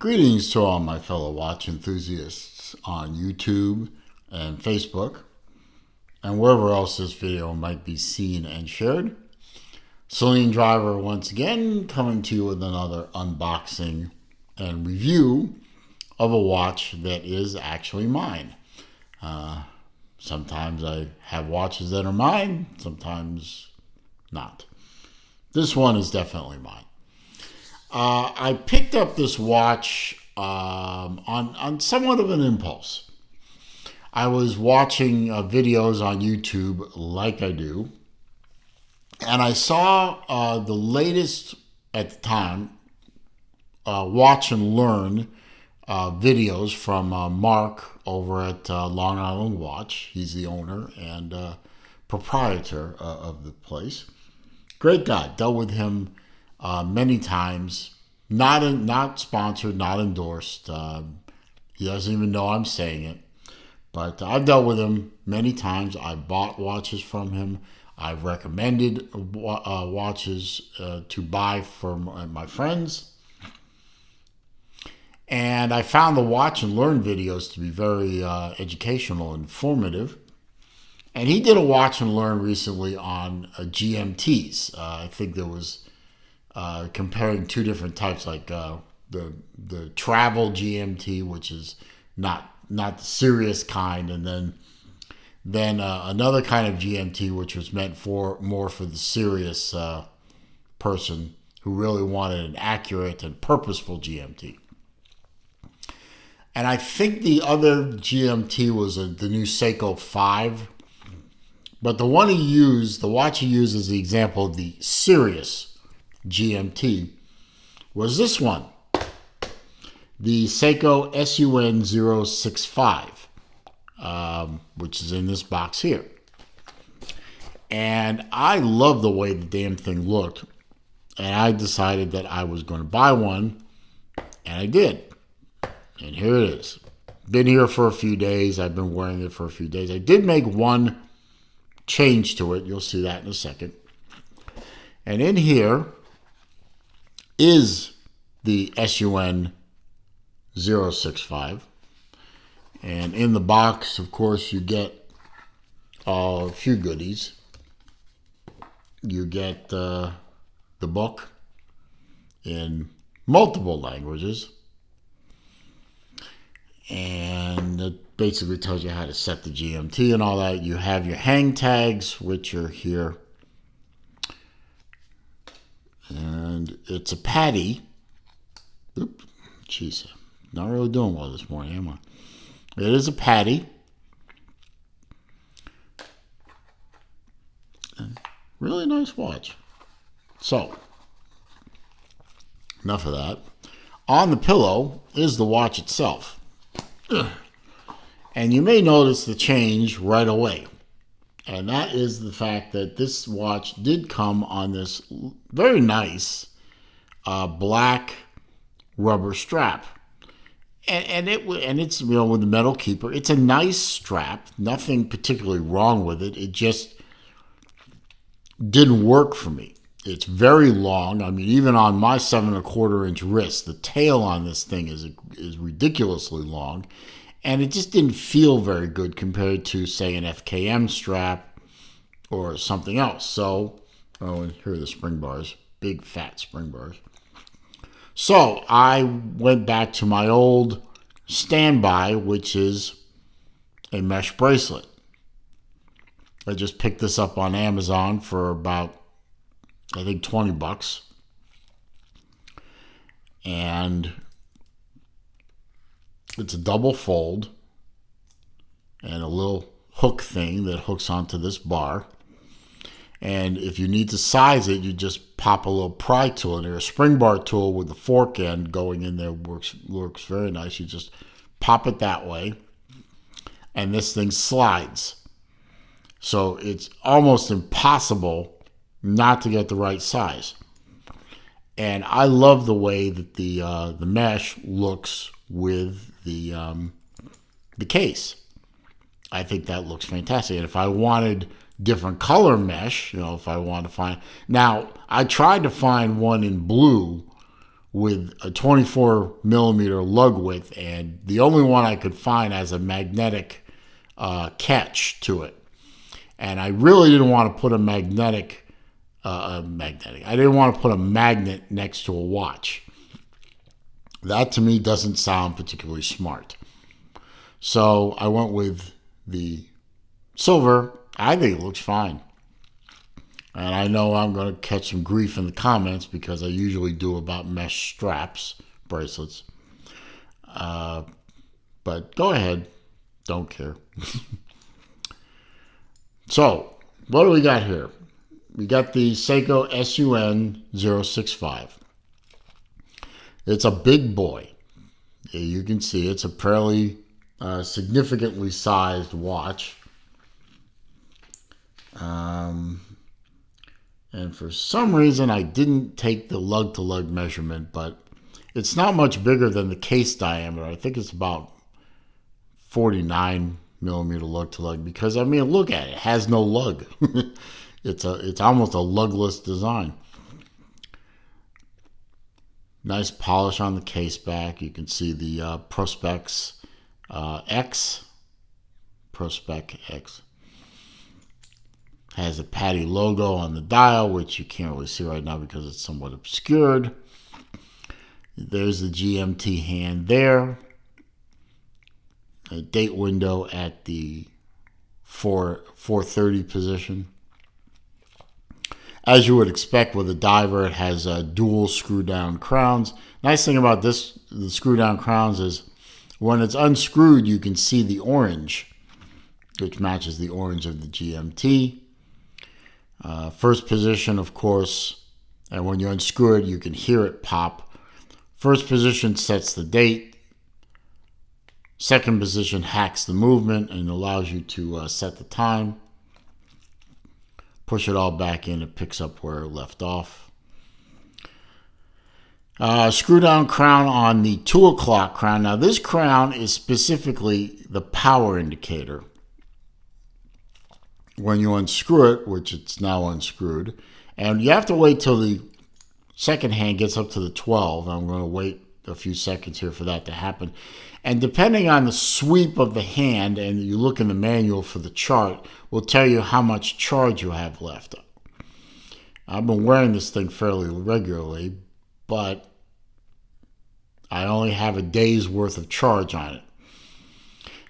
Greetings to all my fellow watch enthusiasts on YouTube and Facebook and wherever else this video might be seen and shared. Celine Driver once again coming to you with another unboxing and review of a watch that is actually mine. Sometimes I have watches that are mine, sometimes not. This one is definitely mine. I picked up this watch on somewhat of an impulse. I was watching videos on YouTube like I do, and I saw the latest, at the time, watch and learn videos from Mark over at Long Island Watch. He's the owner and proprietor of the place. Great guy. Dealt with him many times. Not sponsored, not endorsed. He doesn't even know I'm saying it. But I've dealt with him many times. I bought watches from him. I've recommended watches to buy for my friends. And I found the watch and learn videos to be very educational and informative. And he did a watch and learn recently on GMTs. I think there was comparing two different types, like the travel GMT, which is not the serious kind, and then another kind of GMT, which was meant more for the serious person who really wanted an accurate and purposeful GMT. And I think the other GMT was the new Seiko 5. But the one he used, the watch he used as the example of the serious GMT, was this one. The Seiko SUN065, which is in this box here. And I love the way the damn thing looked. And I decided that I was going to buy one. And I did. And here it is. Been here for a few days. I've been wearing it for a few days. I did make one change to it. You'll see that in a second. And in here is the SUN065. And in the box, of course, you get a few goodies. You get the book in multiple languages. And it basically tells you how to set the GMT and all that. You have your hang tags, which are here. And it's a patty. Oop, jeez, not really doing well this morning, am I? It is a patty. Really nice watch. So, enough of that. On the pillow is the watch itself. And you may notice the change right away. And that is the fact that this watch did come on this very nice black rubber strap. And it's, with the metal keeper. It's a nice strap. Nothing particularly wrong with it. It just didn't work for me. It's very long. I mean, even on my 7¼ inch wrist, the tail on this thing is ridiculously long. And it just didn't feel very good compared to, say, an FKM strap or something else. So, and here are the spring bars, big fat spring bars. So I went back to my old standby, which is a mesh bracelet. I just picked this up on Amazon for about, I think, $20. And it's a double fold and a little hook thing that hooks onto this bar. And if you need to size it, you just pop a little pry tool in there. A spring bar tool with the fork end going in there works very nice. You just pop it that way, and this thing slides. So it's almost impossible not to get the right size. And I love the way that the mesh looks with the case. I think that looks fantastic. And if I wanted different color mesh, if I want to find... Now, I tried to find one in blue with a 24 millimeter lug width, and the only one I could find has a magnetic catch to it. And I really didn't want to put a magnetic. I didn't want to put a magnet next to a watch. That to me doesn't sound particularly smart. So I went with the silver. I think it looks fine. And I know I'm going to catch some grief in the comments because I usually do about mesh straps, bracelets. But go ahead. Don't care. So, what do we got here? We got the Seiko SUN065. It's a big boy. You can see it's a fairly significantly sized watch. And for some reason, I didn't take the lug-to-lug measurement, but it's not much bigger than the case diameter. I think it's about 49 millimeter lug-to-lug because, I mean, look at it. It has no lug. It's almost a lugless design. Nice polish on the case back. You can see the Prospex X. Prospex X. Has a Patty logo on the dial, which you can't really see right now because it's somewhat obscured. There's the GMT hand there. A date window at the 4:30 position. As you would expect with a diver, it has dual screw-down crowns. Nice thing about the screw-down crowns is when it's unscrewed, you can see the orange, which matches the orange of the GMT. First position, of course, and when you unscrew it, you can hear it pop. First position sets the date. Second position hacks the movement and allows you to set the time. Push it all back in, it picks up where it left off. Screw down crown on the 2 o'clock crown. Now this crown is specifically the power indicator. When you unscrew it, which it's now unscrewed, and you have to wait till the second hand gets up to the 12. I'm going to wait a few seconds here for that to happen. And depending on the sweep of the hand, and you look in the manual for the chart, will tell you how much charge you have left. I've been wearing this thing fairly regularly, but I only have a day's worth of charge on it.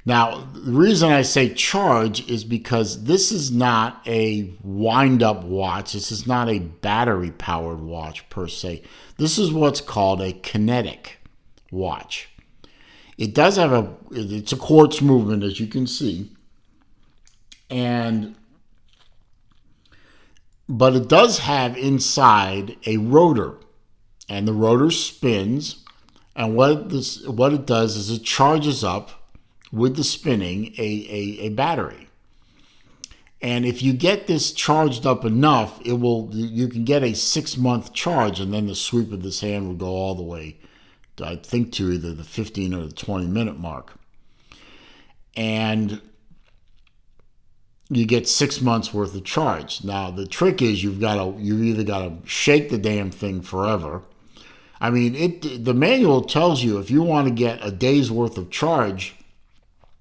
Now, the reason I say charge is because this is not a wind-up watch. This is not a battery-powered watch per se. This is what's called a kinetic watch. It does have it's a quartz movement, as you can see, but it does have inside a rotor, and the rotor spins, and what it does is it charges up with the spinning a battery. And if you get this charged up enough, you can get a 6-month charge, and then the sweep of this hand will go all the way, I think, to either the 15 or the 20-minute mark. And you get 6 months worth of charge. Now the trick is you've either got to shake the damn thing forever. I mean, the manual tells you if you want to get a day's worth of charge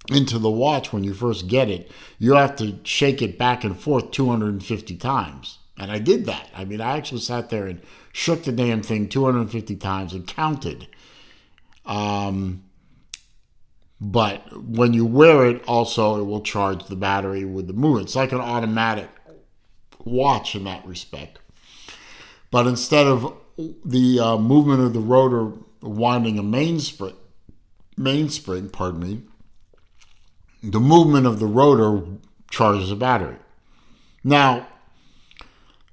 into the watch when you first get it, you have to shake it back and forth 250 times. And I did that. I mean, I actually sat there and shook the damn thing 250 times and counted. But when you wear it, also, it will charge the battery with the movement. It's like an automatic watch in that respect. But instead of the movement of the rotor winding a mainspring, the movement of the rotor charges a battery. Now,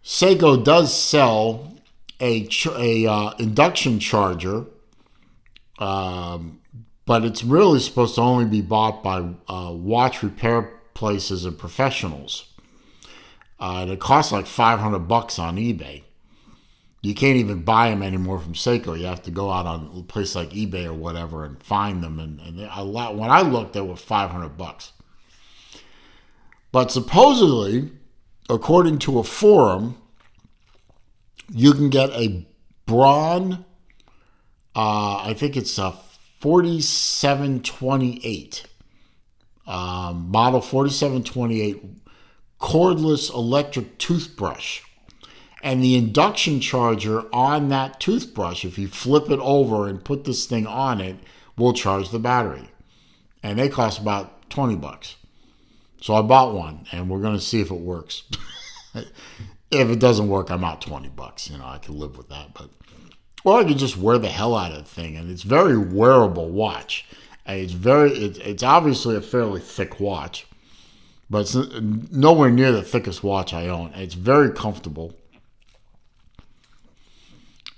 Seiko does sell a induction charger, but it's really supposed to only be bought by watch repair places and professionals. And it costs like $500 on eBay. You can't even buy them anymore from Seiko. You have to go out on a place like eBay or whatever and find them. And when I looked, they were $500. But supposedly, according to a forum, you can get a Braun I think it's a 4728. Model 4728 cordless electric toothbrush. And the induction charger on that toothbrush, if you flip it over and put this thing on it, will charge the battery. And they cost about 20 bucks. So I bought one, and we're going to see if it works. If it doesn't work, I'm out 20 bucks. You know, I can live with that. But or I could just wear the hell out of the thing. And it's a very wearable watch. It's obviously a fairly thick watch, but it's nowhere near the thickest watch I own. It's very comfortable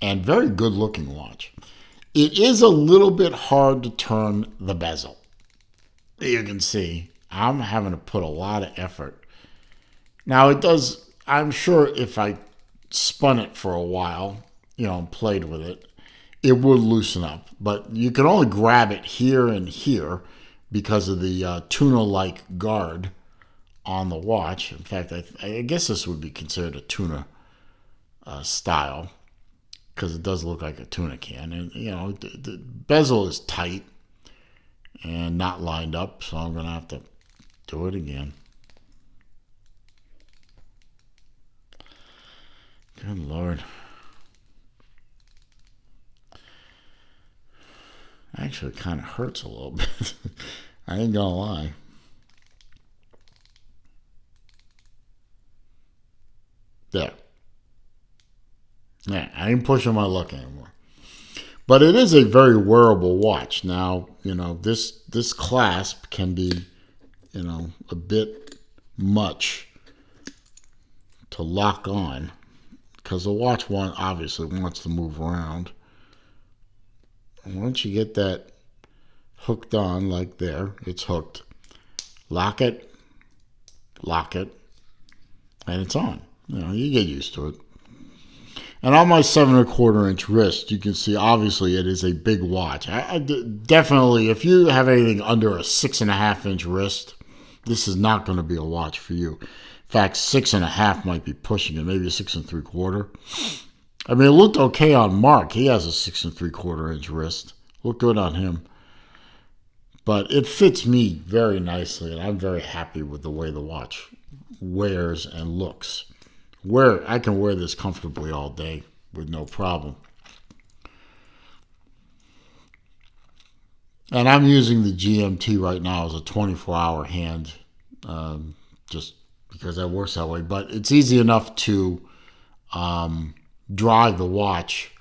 and very good looking watch. It is a little bit hard to turn the bezel. You can see I'm having to put a lot of effort. Now it does, I'm sure if I spun it for a while, you know, and played with it, it would loosen up. But you can only grab it here and here because of the tuna-like guard on the watch. In fact, I guess this would be considered a tuna style because it does look like a tuna can. And, you know, the bezel is tight and not lined up, so I'm going to have to do it again. Good Lord. Actually, it kind of hurts a little bit. I ain't gonna lie. There. Yeah, I ain't pushing my luck anymore. But it is a very wearable watch. Now, you know, this clasp can be, you know, a bit much to lock on because the watch obviously wants to move around. And once you get that hooked on, like there, it's hooked. Lock it, and it's on. You know, you get used to it. And on my 7¼ inch wrist, you can see obviously it is a big watch. Definitely, if you have anything under a 6½ inch wrist, this is not going to be a watch for you. In fact, 6½ might be pushing it, maybe a 6¾ I mean, it looked okay on Mark. He has a 6¾ inch wrist. Looked good on him. But it fits me very nicely, and I'm very happy with the way the watch wears and looks. I can wear this comfortably all day with no problem. And I'm using the GMT right now as a 24-hour hand, just because that works that way. But it's easy enough to drive the watch.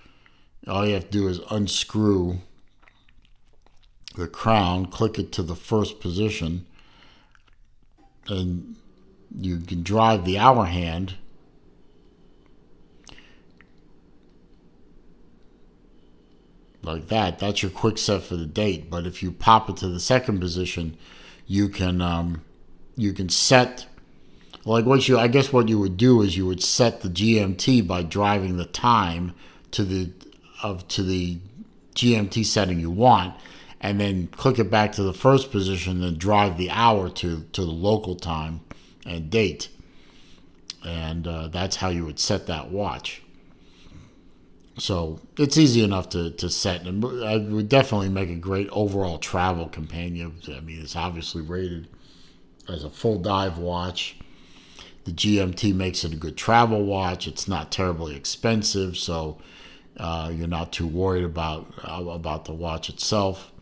All you have to do is unscrew the crown, click it to the first position, and you can drive the hour hand like that. That's your quick set for the date. But if you pop it to the second position, you can set, like I guess what you would do is you would set the GMT by driving the time to the GMT setting you want, and then click it back to the first position, then drive the hour to the local time and date. And that's how you would set that watch. So it's easy enough to set, and it would definitely make a great overall travel companion. I mean, it's obviously rated as a full dive watch. The GMT makes it a good travel watch. It's not terribly expensive, so you're not too worried about the watch itself,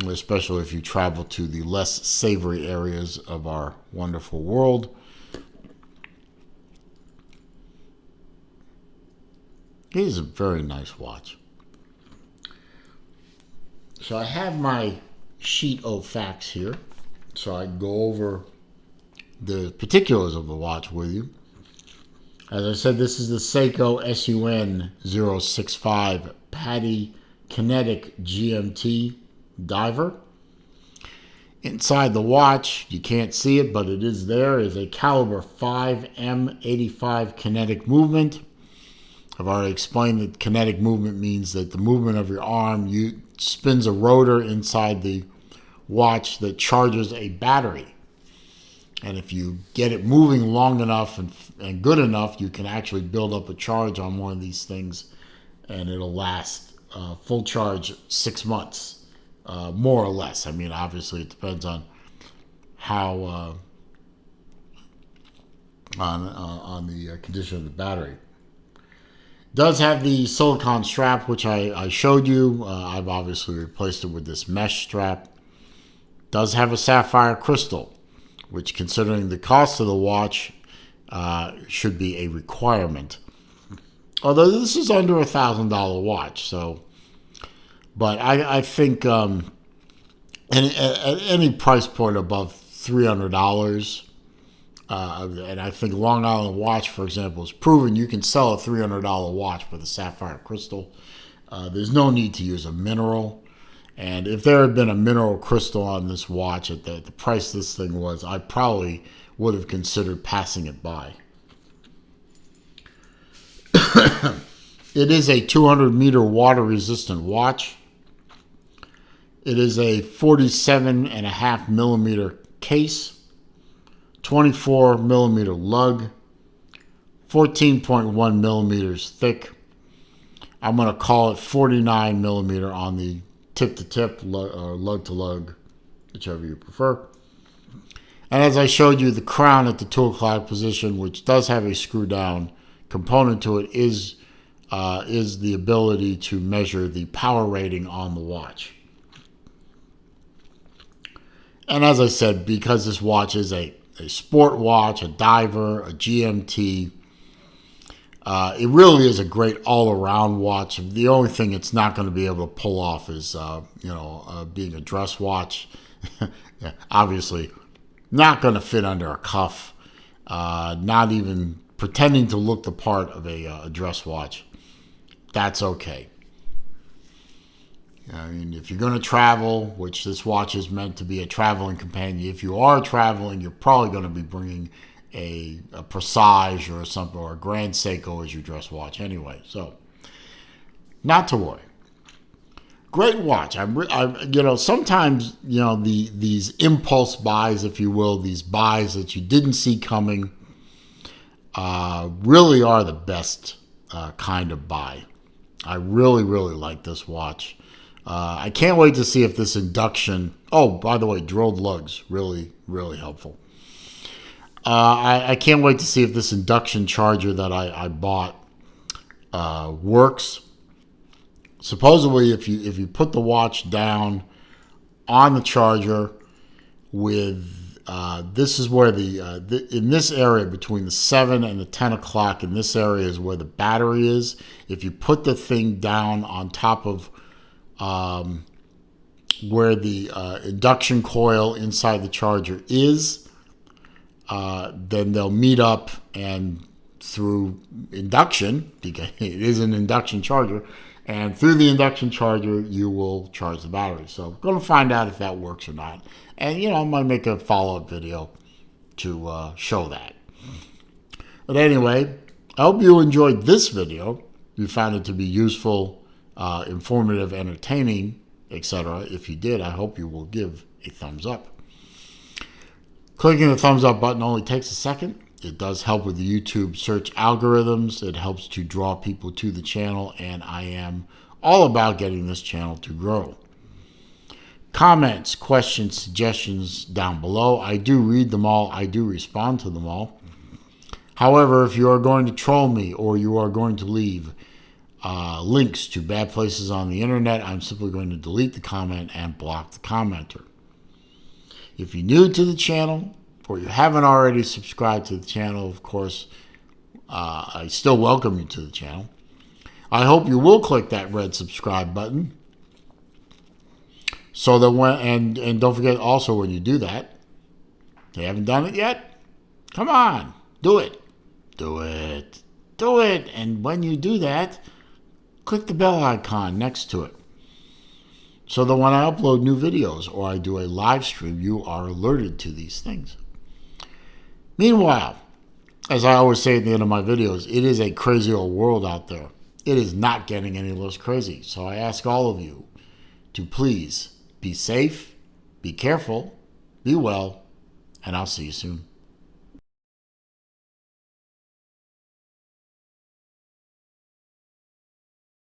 especially if you travel to the less savory areas of our wonderful world. It is a very nice watch. So I have my sheet of facts here, so I can go over the particulars of the watch with you. As I said, this is the Seiko SUN065 Paddy Kinetic GMT diver. Inside the watch, you can't see it, but it is there, is a caliber 5 M85 kinetic movement. I've already explained that kinetic movement means that the movement of your arm spins a rotor inside the watch that charges a battery. And if you get it moving long enough and good enough, you can actually build up a charge on one of these things, and it'll last full charge 6 months, more or less. I mean, obviously it depends on how on the condition of the battery. Does have the silicone strap, which I showed you. I've obviously replaced it with this mesh strap. Does have a sapphire crystal, which, considering the cost of the watch, should be a requirement. Although this is under $1,000 watch, so. But I think at any price point above $300. And I think Long Island Watch, for example, has proven you can sell a $300 watch with a sapphire crystal. There's no need to use a mineral. And if there had been a mineral crystal on this watch at the price this thing was, I probably would have considered passing it by. It is a 200-meter water-resistant watch. It is a 47.5 millimeter case. 24 millimeter lug, 14.1 millimeters thick. I'm going to call it 49 millimeter on the tip-to-tip or lug-to-lug, whichever you prefer. And as I showed you, the crown at the 2 o'clock position, which does have a screw-down component to it, is the ability to measure the power rating on the watch. And as I said, because this watch is a sport watch, a diver, a GMT. It really is a great all-around watch. The only thing it's not going to be able to pull off is, being a dress watch. Obviously, not going to fit under a cuff. Not even pretending to look the part of a dress watch. That's okay. I mean, if you're going to travel, which this watch is meant to be a traveling companion, if you are traveling, you're probably going to be bringing a Presage or something, or a Grand Seiko as your dress watch anyway. So, not to worry. Great watch. Sometimes, these impulse buys, if you will, these buys that you didn't see coming, really are the best kind of buy. I really, really like this watch. I can't wait to see if this induction... Oh, by the way, drilled lugs. Really, really helpful. I can't wait to see if this induction charger that I bought works. Supposedly, if you put the watch down on the charger with... this is where in this area between the 7 and the 10 o'clock, in this area is where the battery is. If you put the thing down on top of... where the induction coil inside the charger is, then they'll meet up, and through induction, because it is an induction charger, and through the induction charger you will charge the battery. So I'm going to find out if that works or not, and I might make a follow-up video to show that. But anyway, I hope you enjoyed this video. You found it to be useful, informative, entertaining, etc. If you did, I hope you will give a thumbs up. Clicking the thumbs up button only takes a second. It does help with the YouTube search algorithms. It helps to draw people to the channel, and I am all about getting this channel to grow. Comments, questions, suggestions down below. I do read them all. I do respond to them all. However, if you are going to troll me or you are going to leave links to bad places on the internet, I'm simply going to delete the comment and block the commenter. If you're new to the channel or you haven't already subscribed to the channel, of course, I still welcome you to the channel. I hope you will click that red subscribe button. So that and don't forget also, when you do that, if you haven't done it yet, come on, do it. Do it. Do it. And when you do that, click the bell icon next to it, so that when I upload new videos or I do a live stream, you are alerted to these things. Meanwhile, as I always say at the end of my videos, it is a crazy old world out there. It is not getting any less crazy. So I ask all of you to please be safe, be careful, be well, and I'll see you soon.